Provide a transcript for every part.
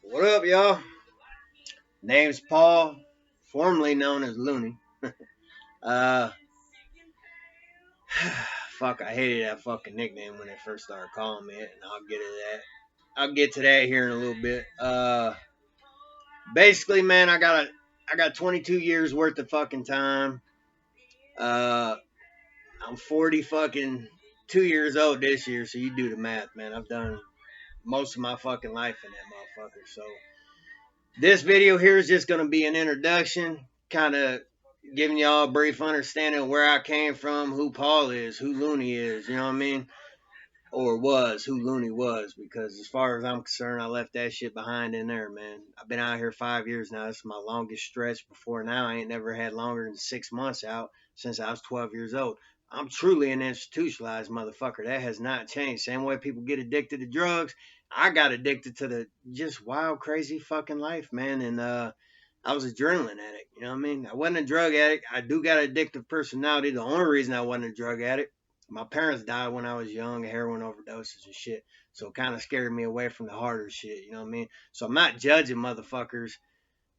What up, y'all? Name's Paul, formerly known as Looney. Uh, fuck, I hated that fucking nickname when they first started calling me it, and I'll get to that here in a little bit. Basically, man, I got 22 years worth of fucking time. Uh, I'm 40 fucking 2 years old this year, so you do the math, man. I've done most of my fucking life in that motherfucker. So this video here is just gonna be an introduction, kind of giving y'all a brief understanding of where I came from, who Paul is, who Looney is, you know what I mean? Or was, who Looney was, because as far as I'm concerned, I left that shit behind in there, man. I've been out here 5 years now. This is my longest stretch. Before now, I ain't never had longer than 6 months out since I was 12 years old. I'm truly an institutionalized motherfucker. That has not changed. Same way people get addicted to drugs, I got addicted to the just wild, crazy fucking life, man. And I was an adrenaline addict. You know what I mean? I wasn't a drug addict. I do got an addictive personality. The only reason I wasn't a drug addict, my parents died when I was young, heroin overdoses and shit. So it kind of scared me away from the harder shit. You know what I mean? So I'm not judging motherfuckers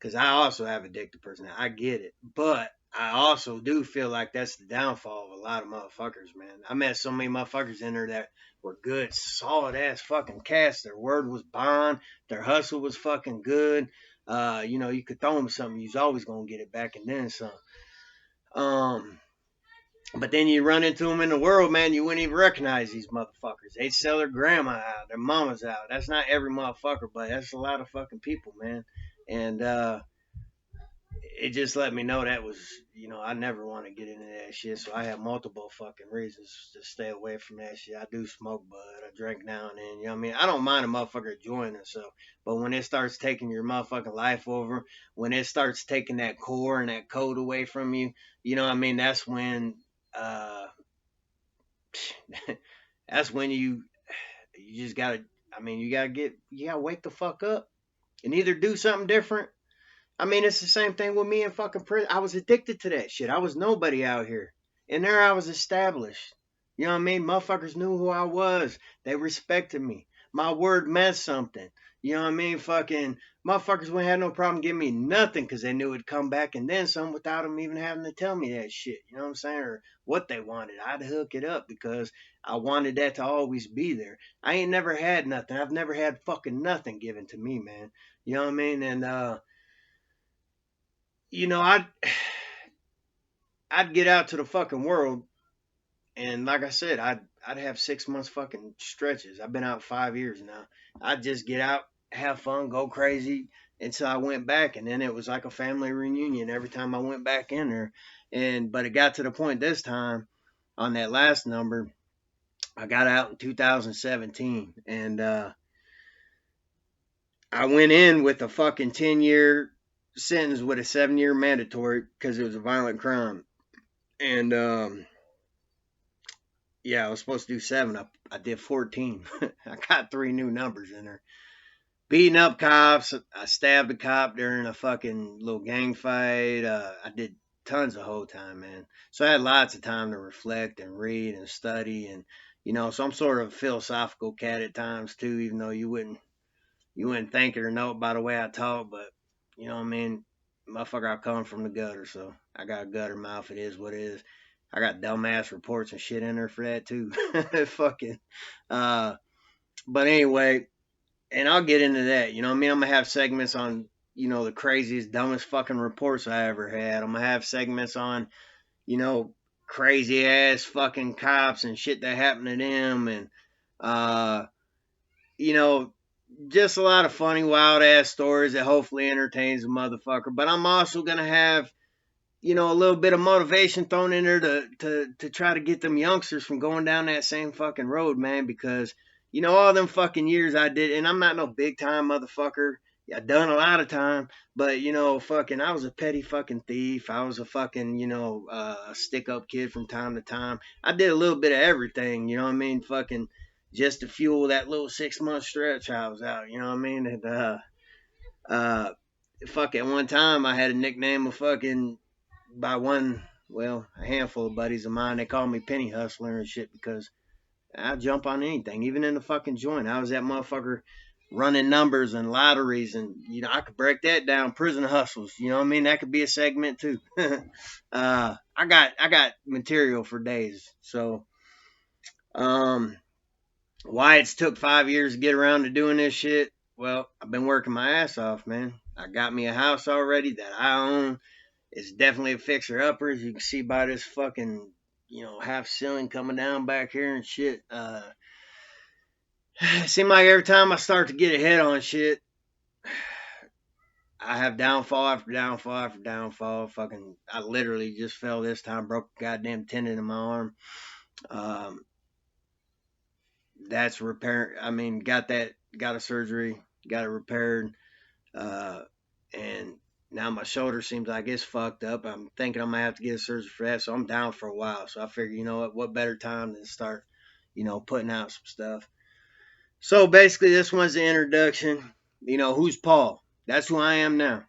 because I also have addictive personality. I get it. But I also do feel like that's the downfall of a lot of motherfuckers, man. I met so many motherfuckers in there that were good, solid ass fucking cats. Their word was bond. Their hustle was fucking good. You could throw them something, you was always gonna get it back and then some. Um, but then you run into them in the world, man. You wouldn't even recognize these motherfuckers. They'd sell their grandma out, their mamas out. That's not every motherfucker, but that's a lot of fucking people, man. And it just let me know that was, I never want to get into that shit. So I have multiple fucking reasons to stay away from that shit. I do smoke bud. I drink now and then. You know what I mean? I don't mind a motherfucker enjoying himself. But when it starts taking your motherfucking life over, when it starts taking that core and that code away from you, you know what I mean? Uh, that's when you just gotta, you gotta wake the fuck up and either do something different. I mean, it's the same thing with me in fucking prison. I was addicted to that shit. I was nobody out here. And there I was established. You know what I mean? Motherfuckers knew who I was. They respected me. My word meant something. You know what I mean? Fucking motherfuckers wouldn't have no problem giving me nothing because they knew it'd come back and then some without them even having to tell me that shit. You know what I'm saying? Or what they wanted. I'd hook it up because I wanted that to always be there. I ain't never had nothing. I've never had fucking nothing given to me, man. You know what I mean? And you know, I'd get out to the fucking world, and like I said, I'd have 6 months fucking stretches. I've been out 5 years now. I'd just get out, have fun, go crazy until I went back, and then it was like a family reunion every time I went back in there. But it got to the point this time on that last number. I got out in 2017, and I went in with a fucking 10-year sentence with a 7-year mandatory because it was a violent crime. And yeah, I was supposed to do seven. I did 14. I got three new numbers in there. Beating up cops. I stabbed a cop during a fucking little gang fight. I did tons of whole time, man. So I had lots of time to reflect and read and study, and so I'm sort of a philosophical cat at times too, even though you wouldn't think it or know it by the way I talk, but you know what I mean? Motherfucker, I come from the gutter, so I got a gutter mouth. It is what it is. I got dumbass reports and shit in there for that too. Fucking. Uh, but anyway, and I'll get into that. You know what I mean? I'm gonna have segments on, the craziest, dumbest fucking reports I ever had. I'm gonna have segments on, you know, crazy ass fucking cops and shit that happened to them, and uh, you know, just a lot of funny, wild ass stories that hopefully entertains a motherfucker. But I'm also gonna have, a little bit of motivation thrown in there to try to get them youngsters from going down that same fucking road, man. Because all them fucking years I did, and I'm not no big time motherfucker. I done a lot of time, but fucking, I was a petty fucking thief. I was a fucking, stick up kid from time to time. I did a little bit of everything. You know what I mean? Fucking, just to fuel that little 6 month stretch I was out. You know what I mean? And uh, fuck, at one time I had a nickname of fucking by a handful of buddies of mine. They called me Penny Hustler and shit because I jump on anything, even in the fucking joint. I was that motherfucker. running numbers and lotteries, and I could break that down. Prison hustles, what I mean? That could be a segment too. I got material for days. So um why it's took 5 years to get around to doing this shit? Well, I've been working my ass off, man. I got me a house already that I own. It's definitely a fixer upper, as you can see by this fucking half ceiling coming down back here and shit. It seems like every time I start to get ahead on shit, I have downfall after downfall after downfall. Fucking, I literally just fell this time, broke a goddamn tendon in my arm. Um, that's repair. I mean, got a surgery, got it repaired, uh, and now my shoulder seems like it's fucked up. I'm thinking I'm gonna have to get a surgery for that, so I'm down for a while. So I figure, what better time than start, putting out some stuff. So basically, this one's the introduction. Who's Paul? That's who I am now.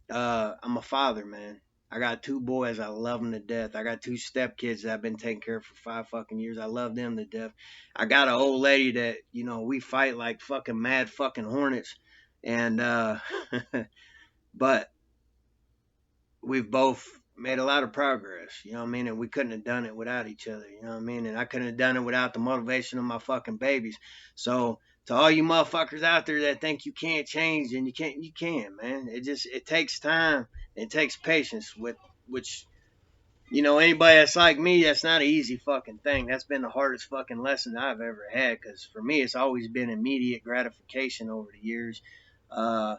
I'm a father, man. I got two boys. I love them to death. I got two stepkids that I've been taking care of for 5 fucking years. I love them to death. I got an old lady that, we fight like fucking mad fucking hornets. And, but we've both made a lot of progress, you know what I mean? And we couldn't have done it without each other, you know what I mean? And I couldn't have done it without the motivation of my fucking babies. So to all you motherfuckers out there that think you can't change, and you can, man. It takes time. It takes patience with which, anybody that's like me, that's not an easy fucking thing. That's been the hardest fucking lesson I've ever had. Cause for me, it's always been immediate gratification over the years. Uh,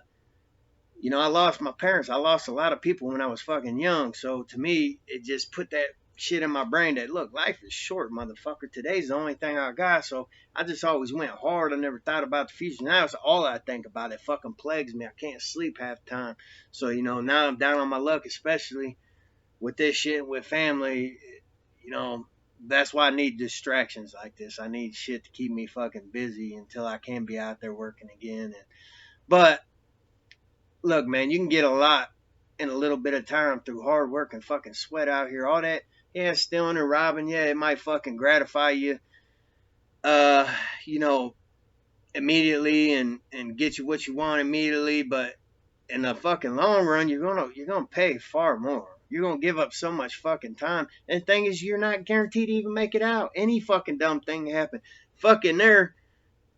I lost my parents. I lost a lot of people when I was fucking young. So to me, it just put that shit in my brain that, look, life is short, motherfucker. Today's the only thing I got. So I just always went hard. I never thought about the future. Now it's all I think about. It fucking plagues me. I can't sleep half the time. So, now I'm down on my luck, especially with this shit with family. That's why I need distractions like this. I need shit to keep me fucking busy until I can be out there working again. But look, man, you can get a lot in a little bit of time through hard work and fucking sweat out here. All that, yeah, stealing and robbing, yeah, it might fucking gratify you, uh, you know, immediately and get you what you want immediately. But in the fucking long run, you're gonna pay far more. You're gonna give up so much fucking time. And the thing is, you're not guaranteed to even make it out. Any fucking dumb thing can happen. Fucking there,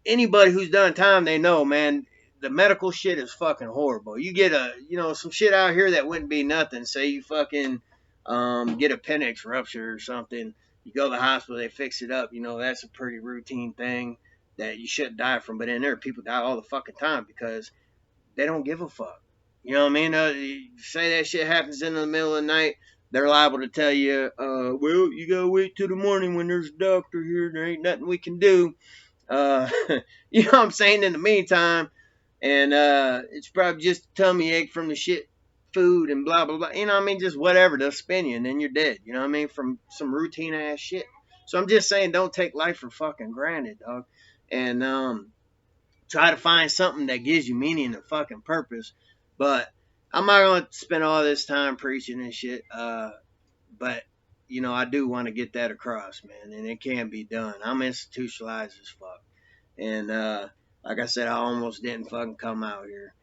anybody who's done time, they know, man, the medical shit is fucking horrible. You get some shit out here that wouldn't be nothing. Say you fucking get appendix rupture or something. You go to the hospital, they fix it up. That's a pretty routine thing that you shouldn't die from. But in there, people die all the fucking time because they don't give a fuck. You know what I mean? You say that shit happens in the middle of the night, they're liable to tell you, well, you gotta wait till the morning when there's a doctor here. There ain't nothing we can do. Uh, you know what I'm saying? In the meantime, and it's probably just a tummy ache from the shit food and blah blah blah. You know what I mean? Just whatever, they'll spin you and then you're dead. You know what I mean? From some routine ass shit. So I'm just saying, don't take life for fucking granted, dog. And try to find something that gives you meaning and fucking purpose. But I'm not gonna spend all this time preaching and shit. But I do want to get that across, man, and it can be done. I'm institutionalized as fuck. And like I said, I almost didn't fucking come out here.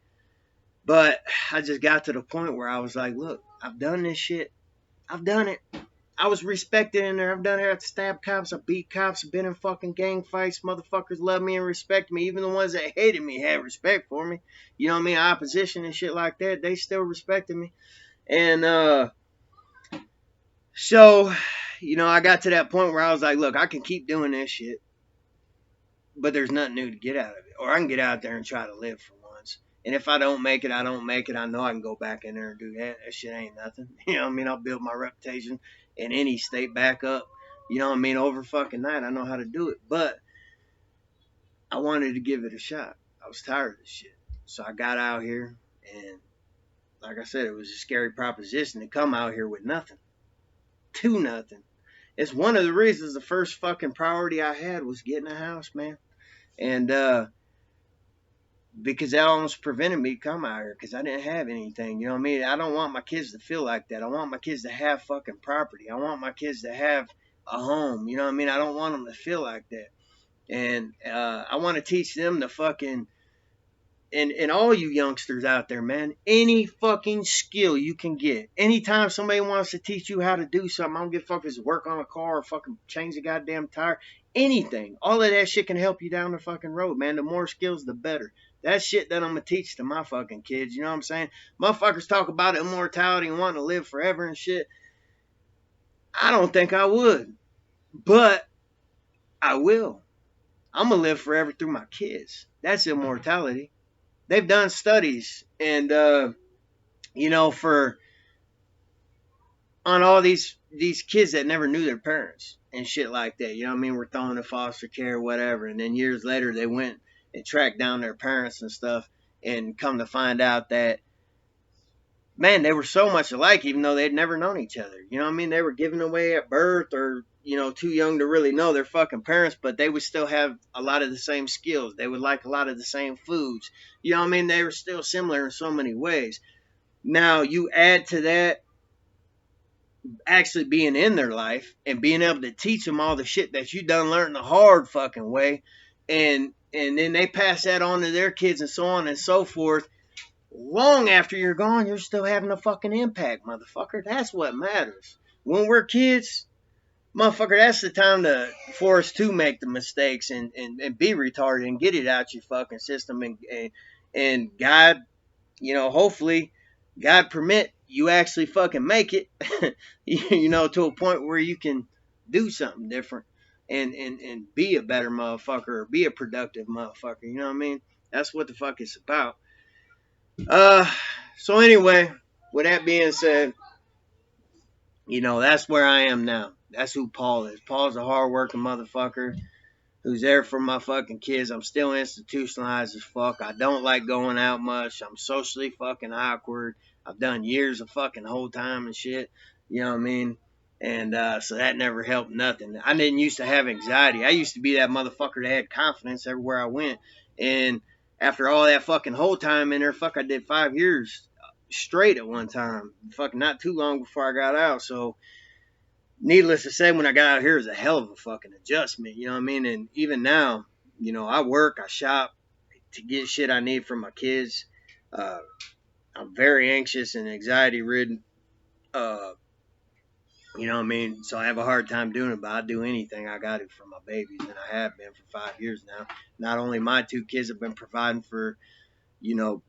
But I just got to the point where I was like, look, I've done this shit. I've done it. I was respected in there. I've done it. I stabbed cops. I beat cops. I've been in fucking gang fights. Motherfuckers love me and respect me. Even the ones that hated me had respect for me. You know what I mean? Opposition and shit like that. They still respected me. And so, I got to that point where I was like, look, I can keep doing this shit, but there's nothing new to get out of it. Or I can get out there and try to live for once. And if I don't make it, I don't make it. I know I can go back in there and do that. That shit ain't nothing. You know what I mean? I'll build my reputation in any state back up. You know what I mean? Over fucking night. I know how to do it. But I wanted to give it a shot. I was tired of this shit. So I got out here, and like I said, it was a scary proposition to come out here with nothing. To nothing. It's one of the reasons the first fucking priority I had was getting a house, man. And because that almost prevented me come out here because I didn't have anything. You know what I mean? I don't want my kids to feel like that. I want my kids to have fucking property. I want my kids to have a home. You know what I mean? I don't want them to feel like that. And I want to teach them to fucking and all you youngsters out there, man, any fucking skill you can get. Anytime somebody wants to teach you how to do something, I don't give a fuck if it's work on a car or fucking change the goddamn tire. Anything. All of that shit can help you down the fucking road, man. The more skills, the better. That shit that I'm gonna teach to my fucking kids, you know what I'm saying? Motherfuckers talk about immortality and wanting to live forever and shit. I don't think I would. But I will. I'm gonna live forever through my kids. That's immortality. They've done studies and for on all these kids that never knew their parents and shit like that. You know what I mean? We're thrown in foster care or whatever, and then years later they went and tracked down their parents and stuff, and come to find out that, man, they were so much alike, even though they'd never known each other. You know what I mean? They were given away at birth, or too young to really know their fucking parents, but they would still have a lot of the same skills. They would like a lot of the same foods. You know what I mean? They were still similar in so many ways. Now you add to that actually being in their life and being able to teach them all the shit that you done learned the hard fucking way, and then they pass that on to their kids and so on and so forth. Long after you're gone, you're still having a fucking impact, motherfucker. That's what matters. When we're kids, motherfucker, that's the time for us to make the mistakes and be retarded and get it out your fucking system, and God, hopefully God permit you actually fucking make it, to a point where you can do something different and be a better motherfucker, or be a productive motherfucker. You know what I mean? That's what the fuck it's about. So anyway, with that being said, that's where I am now. That's who Paul is. Paul's a hardworking motherfucker who's there for my fucking kids. I'm still institutionalized as fuck. I don't like going out much. I'm socially fucking awkward. I've done years of fucking whole time and shit. You know what I mean? And so that never helped nothing. I didn't used to have anxiety. I used to be that motherfucker that had confidence everywhere I went. And after all that fucking whole time in there, fuck, I did 5 years straight at one time. Fucking not too long before I got out. So needless to say, when I got out here, it was a hell of a fucking adjustment. You know what I mean? And even now, I work, I shop to get shit I need for my kids. I'm very anxious and anxiety ridden. You know what I mean? So I have a hard time doing it, but I do anything I got to for my babies, and I have been for 5 years now. Not only my 2 kids have been providing for, 2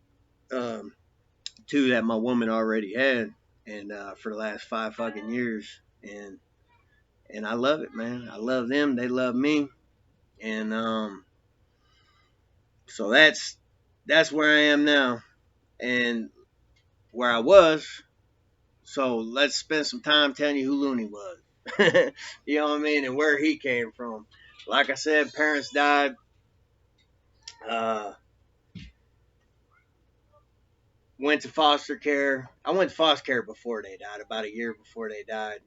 that my woman already had, and for the last 5 fucking years, and I love it, man. I love them, they love me, and so that's where I am now, and where I was. So let's spend some time telling you who Looney was. You know what I mean? And where he came from. Like I said, parents died. Went to foster care. I went to foster care before they died, about a year before they died.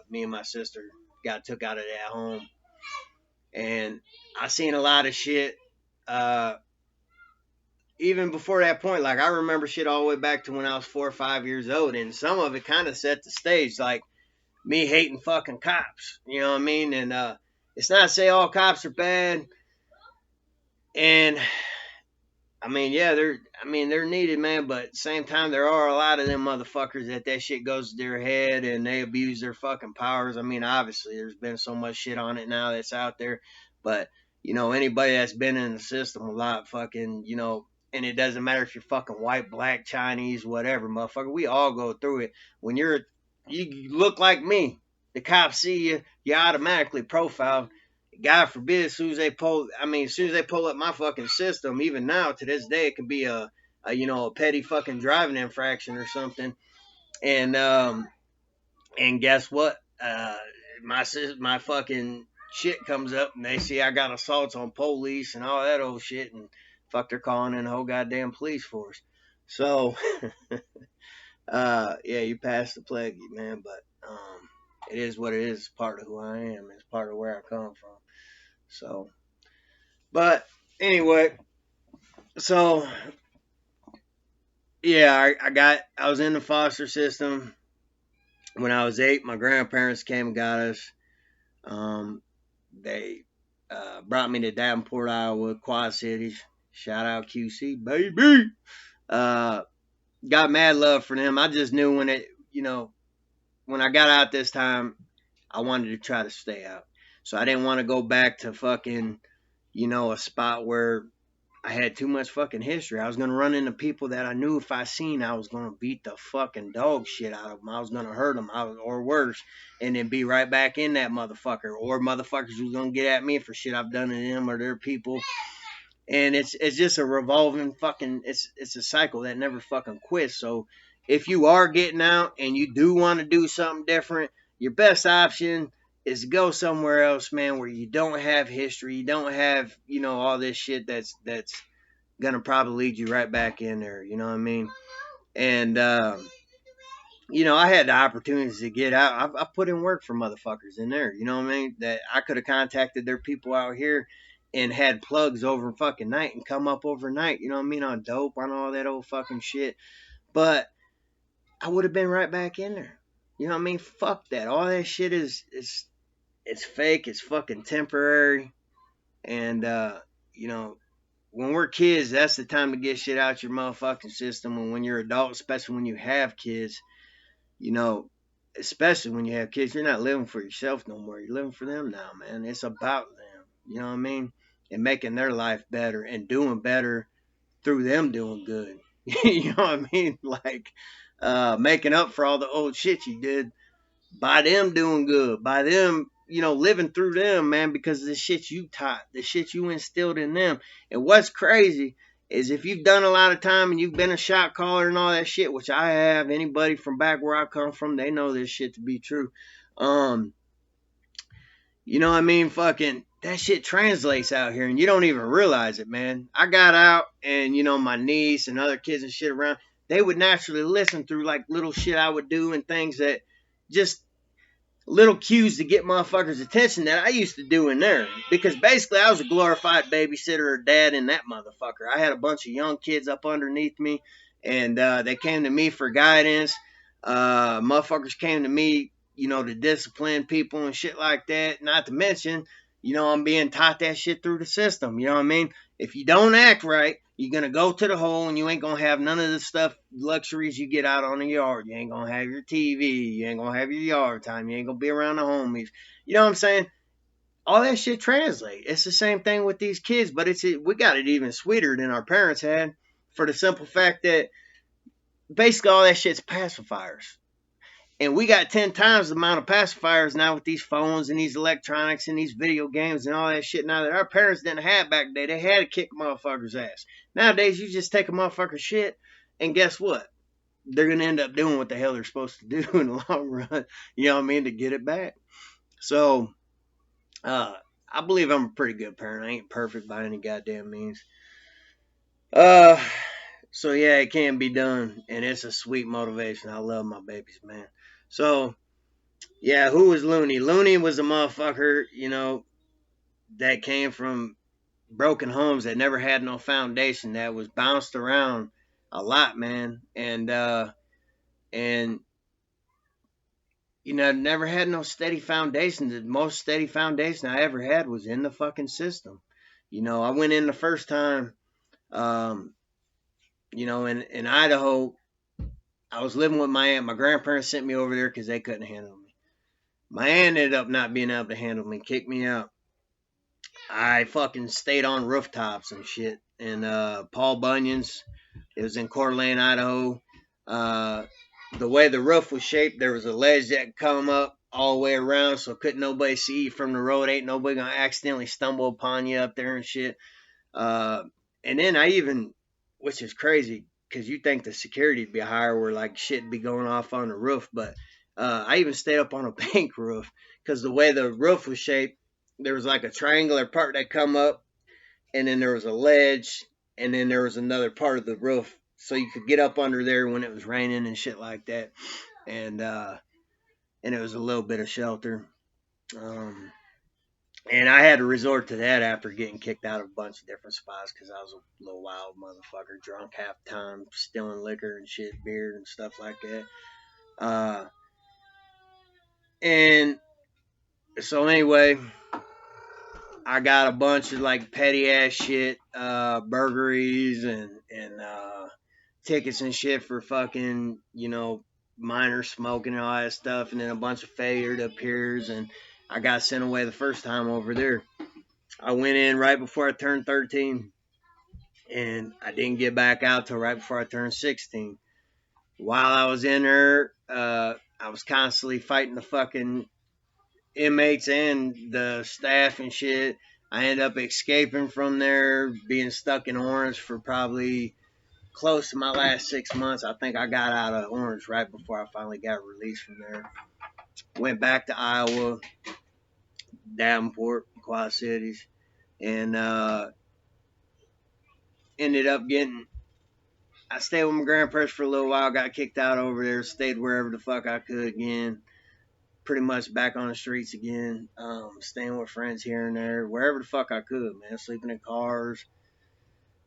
Me and my sister got took out of that home. And I seen a lot of shit. Even before that point, like I remember shit all the way back to when I was 4 or 5 years old, and some of it kind of set the stage, like me hating fucking cops, you know what I mean? And it's not to say all cops are bad, and I mean, yeah, they're needed, man, but at the same time, there are a lot of them motherfuckers that shit goes to their head and they abuse their fucking powers. I mean, obviously, there's been so much shit on it now that's out there, but anybody that's been in the system a lot, fucking, and it doesn't matter if you're fucking white, black, Chinese, whatever, motherfucker. We all go through it. When you look like me, the cops see you, you automatically profiled. God forbid, as soon as they pull up my fucking system, even now to this day, it could be a petty fucking driving infraction or something. And guess what? My fucking shit comes up and they see I got assaults on police and all that old shit, and fuck, they're calling in the whole goddamn police force. So yeah, you passed the plague, man, but it is what it is. It's part of who I am. It's part of where I come from. So, but anyway, so yeah, I was in the foster system when I was 8. My grandparents came and got us. They brought me to Davenport, Iowa, Quad Cities, Shout out QC, baby. Uh, got mad love for them. I just knew when when I got out this time, I wanted to try to stay out. So I didn't want to go back to fucking, a spot where I had too much fucking history. I was gonna run into people that I knew if I seen, I was gonna beat the fucking dog shit out of them. I was gonna hurt them, or worse, and then be right back in that motherfucker. Or motherfuckers was gonna get at me for shit I've done to them or their people. And it's just a revolving fucking it's a cycle that never fucking quits. So if you are getting out and you do want to do something different, your best option is to go somewhere else, man, where you don't have history, you don't have all this shit that's gonna probably lead you right back in there. You know what I mean? And I had the opportunities to get out. I put in work for motherfuckers in there. You know what I mean? That I could have contacted their people out here and had plugs over fucking night and come up overnight. You know what I mean? On dope, on all that old fucking shit. But I would have been right back in there. You know what I mean? Fuck that. All that shit is it's fake. It's fucking temporary. And when we're kids, that's the time to get shit out your motherfucking system. And when you're adult, especially when you have kids, you know, especially when you have kids, you're not living for yourself no more. You're living for them now, man. It's about them. You know what I mean? And making their life better and doing better through them doing good. You know what I mean? Like making up for all the old shit you did by them doing good, by them, living through them, man, because of the shit you taught, the shit you instilled in them. And what's crazy is if you've done a lot of time and you've been a shot caller and all that shit, which I have, anybody from back where I come from, they know this shit to be true. You know what I mean? Fucking that shit translates out here and you don't even realize it, man. I got out and, my niece and other kids and shit around, they would naturally listen through like little shit I would do and things that just little cues to get motherfuckers' attention that I used to do in there. Because basically I was a glorified babysitter or dad in that motherfucker. I had a bunch of young kids up underneath me and they came to me for guidance. Motherfuckers came to me, to discipline people and shit like that. Not to mention, I'm being taught that shit through the system. You know what I mean? If you don't act right, you're going to go to the hole and you ain't going to have none of the stuff, luxuries you get out on the yard. You ain't going to have your TV. You ain't going to have your yard time. You ain't going to be around the homies. You know what I'm saying? All that shit translates. It's the same thing with these kids, but we got it even sweeter than our parents had for the simple fact that basically all that shit's pacifiers. And we got 10 times the amount of pacifiers now with these phones and these electronics and these video games and all that shit now that our parents didn't have back then. They had to kick a motherfucker's ass. Nowadays, you just take a motherfucker's shit, and guess what? They're going to end up doing what the hell they're supposed to do in the long run, you know what I mean, to get it back. So, I believe I'm a pretty good parent. I ain't perfect by any goddamn means. So yeah, it can be done, and it's a sweet motivation. I love my babies, man. So, yeah, who was Loonie? Loonie was a motherfucker, that came from broken homes that never had no foundation, that was bounced around a lot, man. And never had no steady foundation. The most steady foundation I ever had was in the fucking system. I went in the first time, in Idaho. I was living with my aunt. My grandparents sent me over there because they couldn't handle me. My aunt ended up not being able to handle me, kicked me out. I fucking stayed on rooftops and shit. And Paul Bunyan's, it was in Coeur d'Alene, Idaho. The way the roof was shaped, there was a ledge that could come up all the way around, so couldn't nobody see you from the road. Ain't nobody gonna accidentally stumble upon you up there and shit. And then I even, which is crazy, because you think the security'd be higher where like shit'd be going off on the roof, but I even stayed up on a bank roof because the way the roof was shaped, there was like a triangular part that come up, and then there was a ledge, and then there was another part of the roof, so you could get up under there when it was raining and shit like that, and it was a little bit of shelter. And I had to resort to that after getting kicked out of a bunch of different spots because I was a little wild motherfucker, drunk half the time, stealing liquor and shit, beer and stuff like that. And so anyway, I got a bunch of like petty ass shit, burglaries and tickets and shit for fucking, minor smoking and all that stuff, and then a bunch of failure to appears, and I got sent away the first time over there. I went in right before I turned 13, and I didn't get back out till right before I turned 16. While I was in there, I was constantly fighting the fucking inmates and the staff and shit. I ended up escaping from there, being stuck in Orange for probably close to my last 6 months. I think I got out of Orange right before I finally got released from there. Went back to Iowa, Davenport, Quad Cities, and ended up getting. I stayed with my grandparents for a little while, got kicked out over there, stayed wherever the fuck I could again. Pretty much back on the streets again, staying with friends here and there, wherever the fuck I could, man. Sleeping in cars,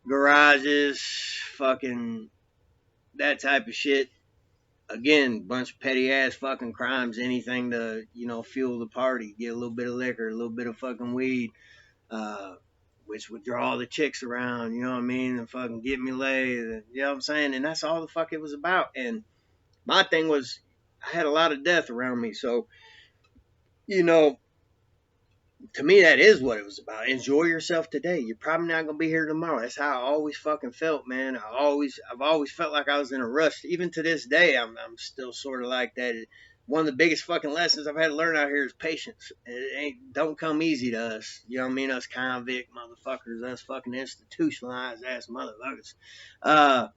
garages, fucking that type of shit. Again, bunch of petty ass fucking crimes, anything to, fuel the party, get a little bit of liquor, a little bit of fucking weed, uh, which would draw all the chicks around, you know what I mean, and fucking get me laid, and, you know what I'm saying, and that's all the fuck it was about. And my thing was, I had a lot of death around me, so, you know, to me, that is what it was about. Enjoy yourself today. You're probably not gonna be here tomorrow. That's how I always fucking felt, man. I've always felt like I was in a rush. Even to this day, I'm still sort of like that. One of the biggest fucking lessons I've had to learn out here is patience. Don't come easy to us. You know what I mean? Us convict motherfuckers, us fucking institutionalized ass motherfuckers.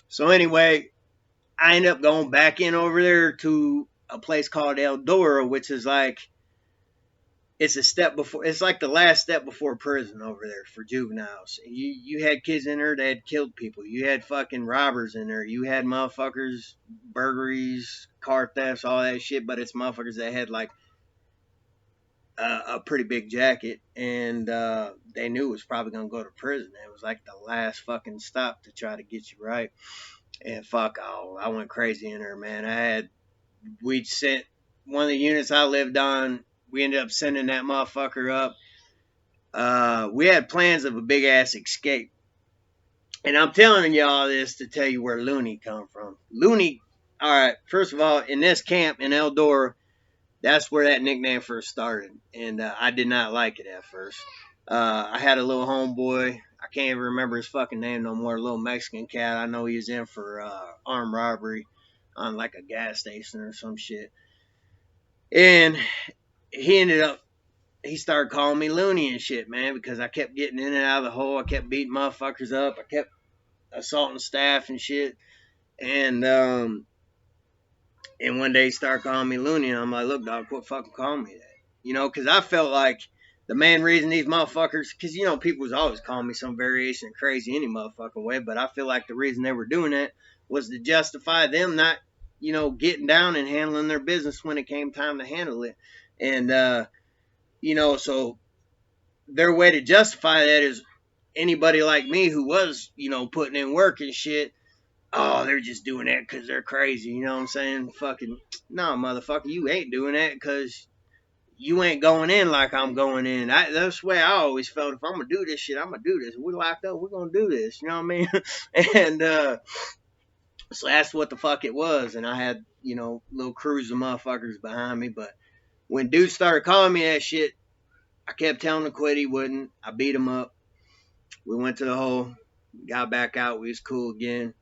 So anyway, I ended up going back in over there to a place called Eldora, which is like, it's a step before, it's like the last step before prison over there for juveniles. You had kids in there that had killed people. You had fucking robbers in there. You had motherfuckers, burglaries, car thefts, all that shit, but it's motherfuckers that had like a pretty big jacket, and they knew it was probably going to go to prison. It was like the last fucking stop to try to get you right. And fuck all, I went crazy in there, man. We'd sent one of the units I lived on, we ended up sending that motherfucker up. We had plans of a big ass escape. And I'm telling y'all this to tell you where loonie come from. Loonie, alright, first of all, in this camp in Eldora, that's where that nickname first started. And I did not like it at first. I had a little homeboy, I can't even remember his fucking name no more, a little Mexican cat. I know he was in for armed robbery on like a gas station or some shit. And he started calling me loonie and shit, man, because I kept getting in and out of the hole. I kept beating motherfuckers up. I kept assaulting staff and shit. And one day he started calling me loonie, and I'm like, look, dog, quit fucking calling me that. Because I felt like the main reason these motherfuckers, because, people was always calling me some variation of crazy any motherfucking way, but I feel like the reason they were doing that was to justify them not, getting down and handling their business when it came time to handle it. And, so their way to justify that is anybody like me who was, putting in work and shit. Oh, they're just doing that because they're crazy. You know what I'm saying? Fucking, no, motherfucker, you ain't doing that because you ain't going in like I'm going in. That's the way I always felt. If I'm going to do this shit, I'm going to do this. We're locked up, we're going to do this. You know what I mean? And so that's what the fuck it was. And I had, little crews of motherfuckers behind me. But when dudes started calling me that shit, I kept telling him to quit. He wouldn't. I beat him up. We went to the hole, got back out. We was cool again.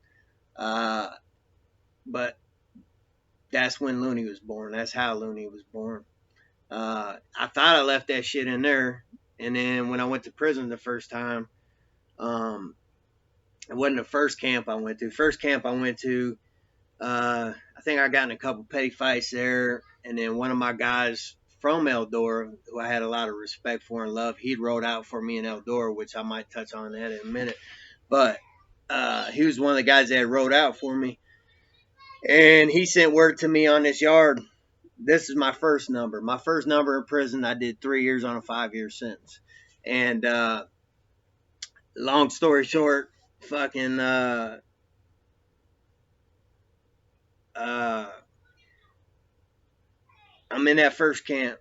But that's when loonie was born. That's how loonie was born. I thought I left that shit in there. And then when I went to prison the first time, it wasn't the first camp I went to. First camp I went to, I think I got in a couple petty fights there. And then one of my guys from Eldora, who I had a lot of respect for and love, he'd rode out for me in Eldora, which I might touch on that in a minute. But he was one of the guys that rode out for me. And he sent word to me on this yard. This is my first number. My first number in prison, I did 3 years on a 5-year sentence. And long story short, fucking I'm in that first camp.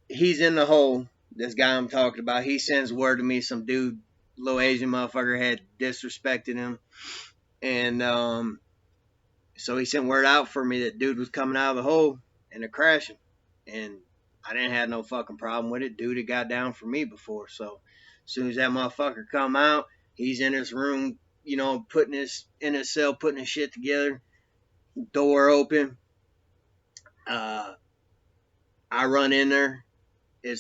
He's in the hole. this guy I'm talking about, he sends word to me. Some dude, little Asian motherfucker, had disrespected him, and so he sent word out for me that dude was coming out of the hole and they're crashing, and I didn't have no fucking problem with it. Dude had got down for me before, so as soon as that motherfucker come out, he's in his room, putting in his cell, putting his shit together. Door open. Uh, I run in there. It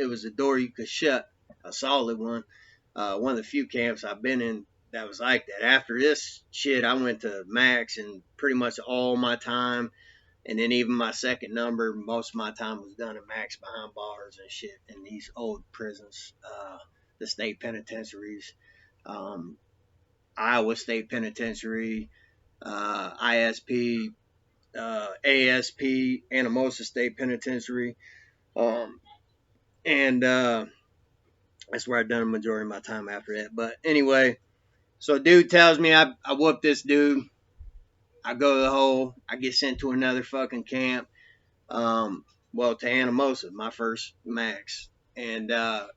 was a door you could shut, a solid one. One of the few camps I've been in that was like that. After this shit, I went to Max, and pretty much all my time, and then even my second number, most of my time was done at Max behind bars and shit in these old prisons, the state penitentiaries, Iowa State Penitentiary, ISP, ASP, Anamosa State Penitentiary, and that's where I've done a majority of my time after that. But anyway, so dude tells me I whoop this dude. I go to the hole. I get sent to another fucking camp. Well, to Anamosa, my first max. And I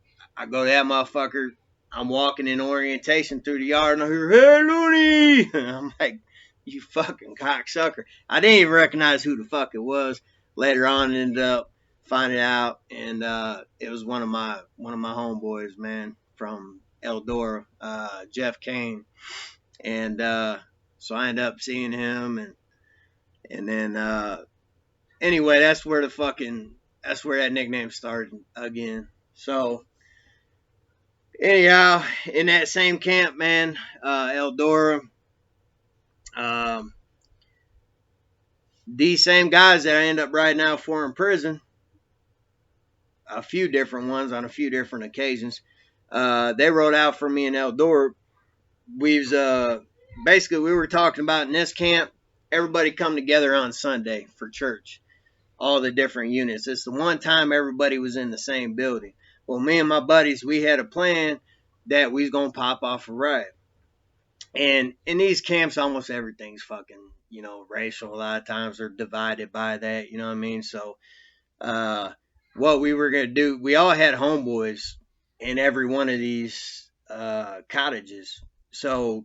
go to that motherfucker. I'm walking in orientation through the yard, and I hear, "Hey, loonie!" And I'm like, "You fucking cocksucker." I didn't even recognize who the fuck it was. Later on, ended up finding out, and it was one of my homeboys, man, from Eldora, Jeff Kane. And so I ended up seeing him, and then anyway, that's where that nickname started again. So anyhow, in that same camp, man, Eldora, these same guys that I end up riding out for in prison, a few different ones on a few different occasions, they rode out for me in Eldora. Basically, we were talking about in this camp, everybody come together on Sunday for church, all the different units. It's the one time everybody was in the same building. Well, me and my buddies, we had a plan that we was going to pop off a ride. And in these camps, almost everything's fucking, racial. A lot of times they're divided by that, you know what I mean? So, what we were going to do, we all had homeboys in every one of these cottages. So,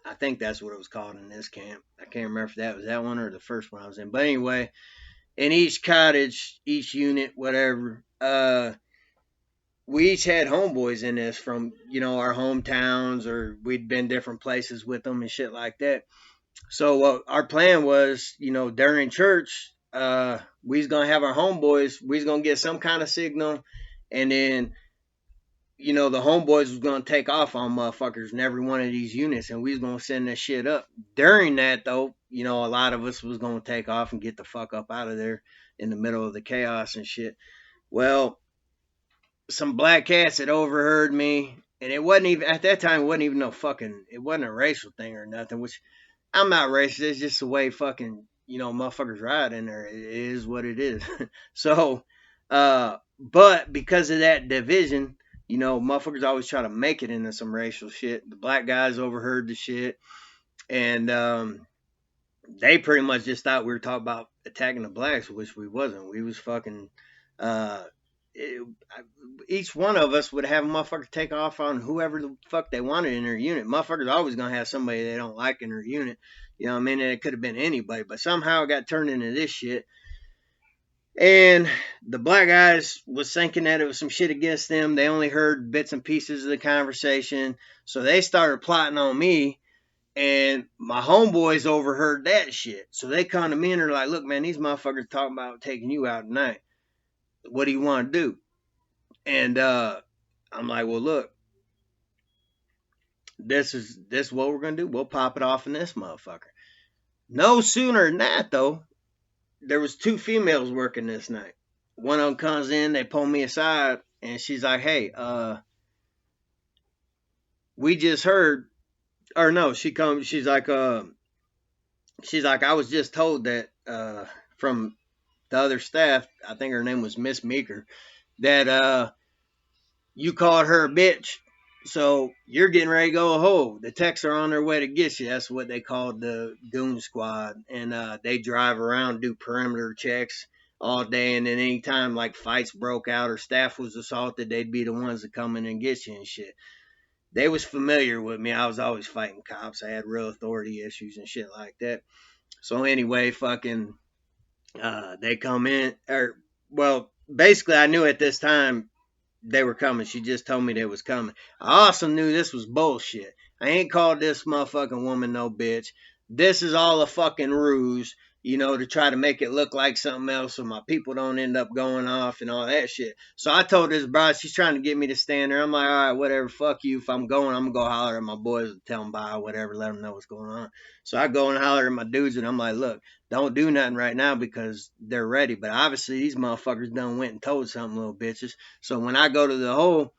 I think that's what it was called in this camp. I can't remember if that was that one or the first one I was in. But anyway, in each cottage, each unit, whatever, we each had homeboys in this from, our hometowns, or we'd been different places with them and shit like that. So our plan was, during church, we was going to have our homeboys, we was going to get some kind of signal, and then, the homeboys was going to take off on motherfuckers in every one of these units, and we was going to send that shit up. During that, though, a lot of us was going to take off and get the fuck up out of there in the middle of the chaos and shit. Well, some black cats had overheard me, and it wasn't even, at that time, it wasn't even it wasn't a racial thing or nothing, which I'm not racist. It's just the way fucking, motherfuckers ride in there. It is what it is. So, but because of that division, motherfuckers always try to make it into some racial shit. The black guys overheard the shit, and they pretty much just thought we were talking about attacking the blacks, which we wasn't. We was fucking, each one of us would have a motherfucker take off on whoever the fuck they wanted in their unit. Motherfuckers always gonna have somebody they don't like in their unit. You know what I mean? And it could have been anybody, but somehow it got turned into this shit. And the black guys was thinking that it was some shit against them. They only heard bits and pieces of the conversation. So they started plotting on me. And my homeboys overheard that shit. So they come to me and they're like, "Look, man, these motherfuckers talking about taking you out tonight. What do you want to do?" And I'm like, "Well, look, this is what we're going to do. We'll pop it off in this motherfucker." No sooner than that, though, there was two females working this night. One of them comes in, they pull me aside, and she's like, "Hey, we just heard," or no, she's like, "I was just told that from the other staff, I think her name was Miss Meeker, that you called her a bitch. So you're getting ready to go home. The techs are on their way to get you." That's what they called the goon squad. And they drive around, do perimeter checks, all day, and then anytime like fights broke out or staff was assaulted, they'd be the ones that come in and get you and shit. They was familiar with me. I was always fighting cops. I had real authority issues and shit like that. So anyway, fucking, they come in, or well, basically, I knew at this time they were coming. She just told me they was coming. I also knew this was bullshit. I ain't called this motherfucking woman no bitch. This is all a fucking ruse, to try to make it look like something else so my people don't end up going off and all that shit. So I told this bride, she's trying to get me to stand there. I'm like, all right, whatever, fuck you. If I'm going, I'm going to go holler at my boys and tell them bye, whatever, let them know what's going on. So I go and holler at my dudes and I'm like, look, don't do nothing right now because they're ready. But obviously these motherfuckers done went and told some little bitches. So when I go to the hole,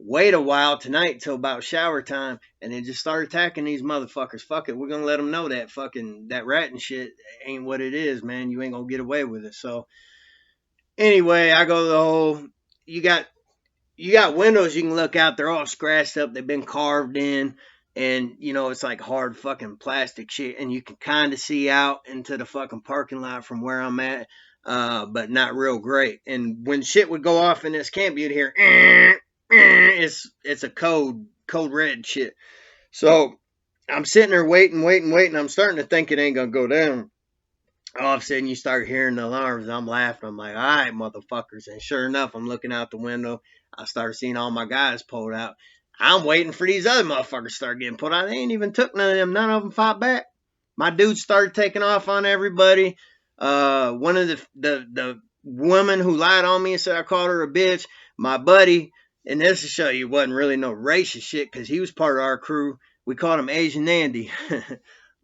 wait a while tonight till about shower time, and then just start attacking these motherfuckers. Fuck it, we're gonna let them know that fucking that rat and shit ain't what it is, man. You ain't gonna get away with it. So anyway, I go to the hole. You got you got windows you can look out. They're all scratched up. They've been carved in. And, it's like hard fucking plastic shit. And you can kind of see out into the fucking parking lot from where I'm at. But not real great. And when shit would go off in this camp, you'd hear, it's a code red shit. So I'm sitting there waiting. I'm starting to think it ain't going to go down. All of a sudden you start hearing the alarms. I'm laughing. I'm like, all right, motherfuckers. And sure enough, I'm looking out the window. I start seeing all my guys pulled out. I'm waiting for these other motherfuckers to start getting pulled out. They ain't even took none of them. None of them fought back. My dudes started taking off on everybody. One of the woman who lied on me and said I called her a bitch, my buddy, and this to show you wasn't really no racist shit because he was part of our crew. We called him Asian Andy.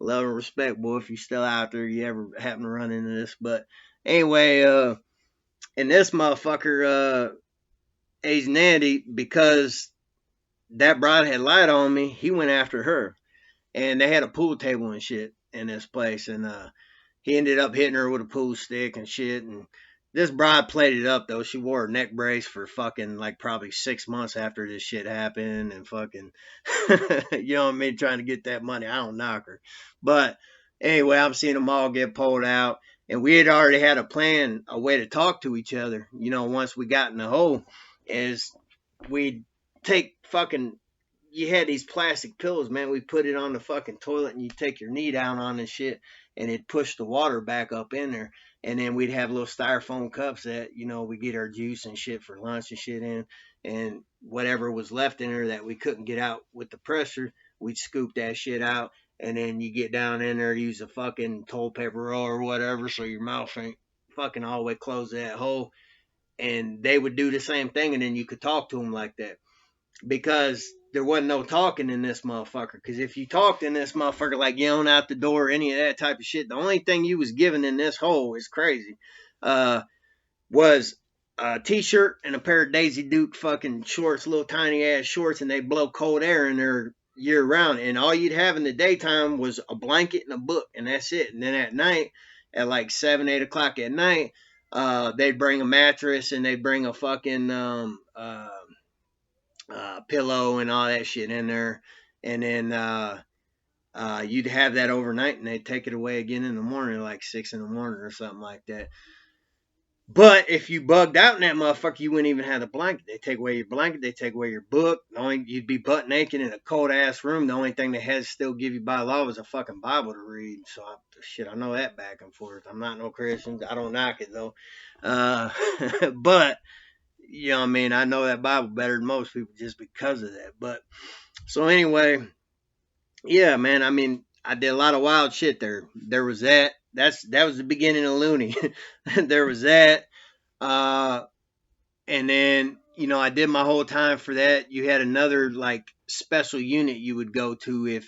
Love and respect, boy, if you're still out there, you ever happen to run into this. But anyway, and this motherfucker, Asian Andy, because that broad had lied on me, he went after her. And they had a pool table and shit in this place. And he ended up hitting her with a pool stick and shit. And this bride played it up, though. She wore a neck brace for fucking, like, probably 6 months after this shit happened. And fucking, you know what I mean, trying to get that money. I don't knock her. But anyway, I'm seeing them all get pulled out. And we had already had a plan, a way to talk to each other, once we got in the hole, is we'd take fucking, you had these plastic pillows, man. We put it on the fucking toilet and you take your knee down on this shit and it pushed the water back up in there. And then we'd have little styrofoam cups that, we get our juice and shit for lunch and shit in. And whatever was left in there that we couldn't get out with the pressure, we'd scoop that shit out. And then you get down in there, use a fucking toilet paper roll or whatever so your mouth ain't fucking all the way closed to that hole. And they would do the same thing, and then you could talk to them like that. Because there wasn't no talking in this motherfucker. Because if you talked in this motherfucker, like yelling out the door, or any of that type of shit, the only thing you was given in this hole is crazy. Was a t-shirt and a pair of Daisy Duke fucking shorts, little tiny ass shorts, and they blow cold air in there year round. And all you'd have in the daytime was a blanket and a book, and that's it. And then at night, at like 7, 8 o'clock at night, they'd bring a mattress and they'd bring a fucking pillow and all that shit in there. And then you'd have that overnight and they'd take it away again in the morning, like 6 in the morning or something like that. But if you bugged out in that motherfucker, you wouldn't even have the blanket. They take away your blanket. They take away your book. You'd be butt naked in a cold ass room. The only thing they had to still give you by law was a fucking Bible to read. So I know that back and forth. I'm not no Christian. I don't knock it though. But you know what I mean? I know that Bible better than most people just because of that. But so anyway, yeah, man. I mean, I did a lot of wild shit there. There was that. That was the beginning of Loonie. There was that. And then, I did my whole time for that. You had another like special unit you would go to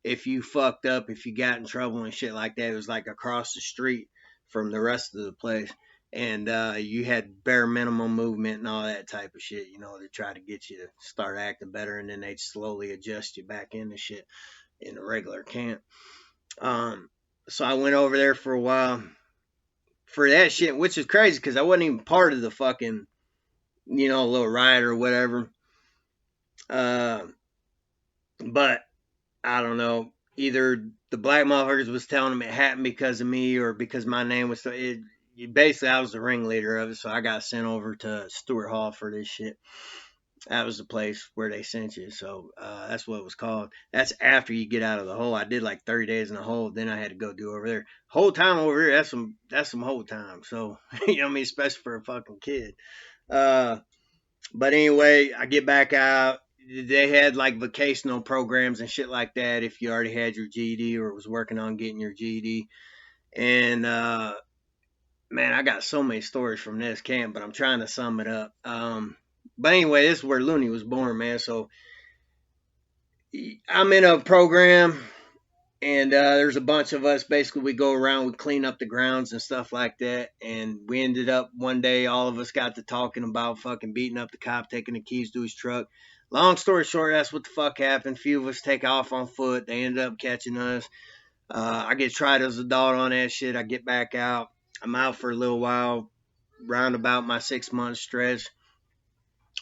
if you fucked up, if you got in trouble and shit like that. It was like across the street from the rest of the place. And you had bare minimum movement and all that type of shit, to try to get you to start acting better. And then they'd slowly adjust you back into shit in the regular camp. So I went over there for a while for that shit, which is crazy because I wasn't even part of the fucking, little riot or whatever. But I don't know. Either the black motherfuckers was telling them it happened because of me or because my name was. basically I was the ringleader of it, so I got sent over to Stewart Hall for this shit. That was the place where they sent you. So that's what it was called. That's after you get out of the hole. I did like 30 days in the hole. Then I had to go do over there. Whole time over here, that's some whole time. So you know what I mean, especially for a fucking kid. Uh, but anyway, I get back out. They had like vocational programs and shit like that if you already had your GED or was working on getting your GED. And man, I got so many stories from this camp, but I'm trying to sum it up. But anyway, this is where Loonie was born, man. So I'm in a program, and there's a bunch of us. Basically, we go around, we clean up the grounds and stuff like that. And we ended up one day, all of us got to talking about fucking beating up the cop, taking the keys to his truck. Long story short, that's what the fuck happened. A few of us take off on foot. They ended up catching us. I get tried as an adult on that shit. I get back out. I'm out for a little while, round about my 6 month stretch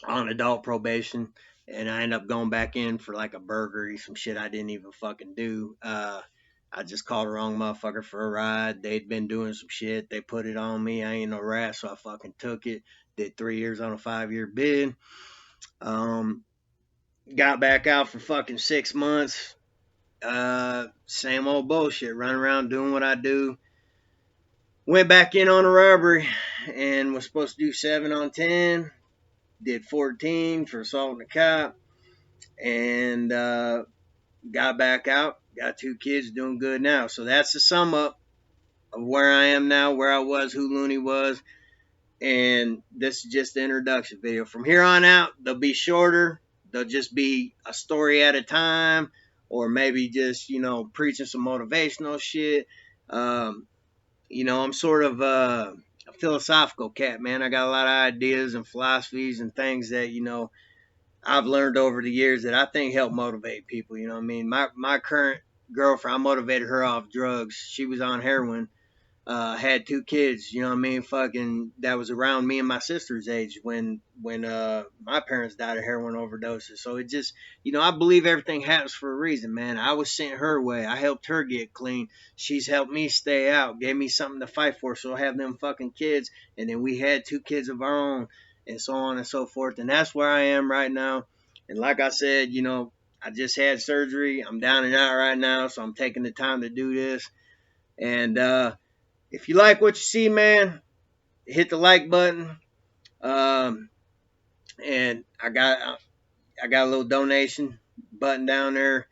on adult probation, and I end up going back in for like a burglary, some shit I didn't even fucking do. I just called the wrong motherfucker for a ride. They'd been doing some shit. They put it on me. I ain't no rat, so I fucking took it. Did 3 years on a 5 year bid. Um, got back out for fucking 6 months. Same old bullshit. Running around doing what I do. Went back in on a robbery and was supposed to do 7 on 10. Did 14 for assaulting a cop, and got back out. Got 2 kids, doing good now. So that's the sum up of where I am now, where I was, who Looney was, and this is just the introduction video. From here on out, they'll be shorter. They'll just be a story at a time, or maybe just preaching some motivational shit. I'm sort of a philosophical cat, man. I got a lot of ideas and philosophies and things that I've learned over the years that I think help motivate people. You know what I mean? My current girlfriend, I motivated her off drugs. She was on heroin. Had 2 kids, you know what I mean? Fucking, that was around me and my sister's age when my parents died of heroin overdoses. So it just, I believe everything happens for a reason, man. I was sent her way. I helped her get clean. She's helped me stay out, gave me something to fight for. So I have them fucking kids. And then we had 2 kids of our own, and so on and so forth. And that's where I am right now. And like I said, I just had surgery. I'm down and out right now. So I'm taking the time to do this. And, if you like what you see, man, hit the like button. And I got a little donation button down there.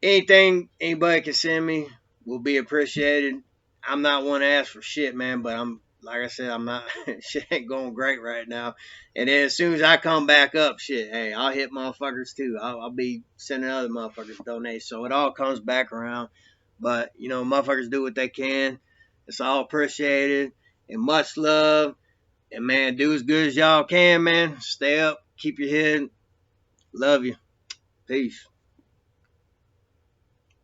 Anything anybody can send me will be appreciated. I'm not one to ask for shit, man, but like I said, I'm not, shit ain't going great right now. And then as soon as I come back up, shit, hey, I'll hit motherfuckers too. I'll be sending other motherfuckers donations. So it all comes back around. But, motherfuckers do what they can. It's all appreciated, and much love. And man, do as good as y'all can, man. Stay up, keep your head. Love you. Peace.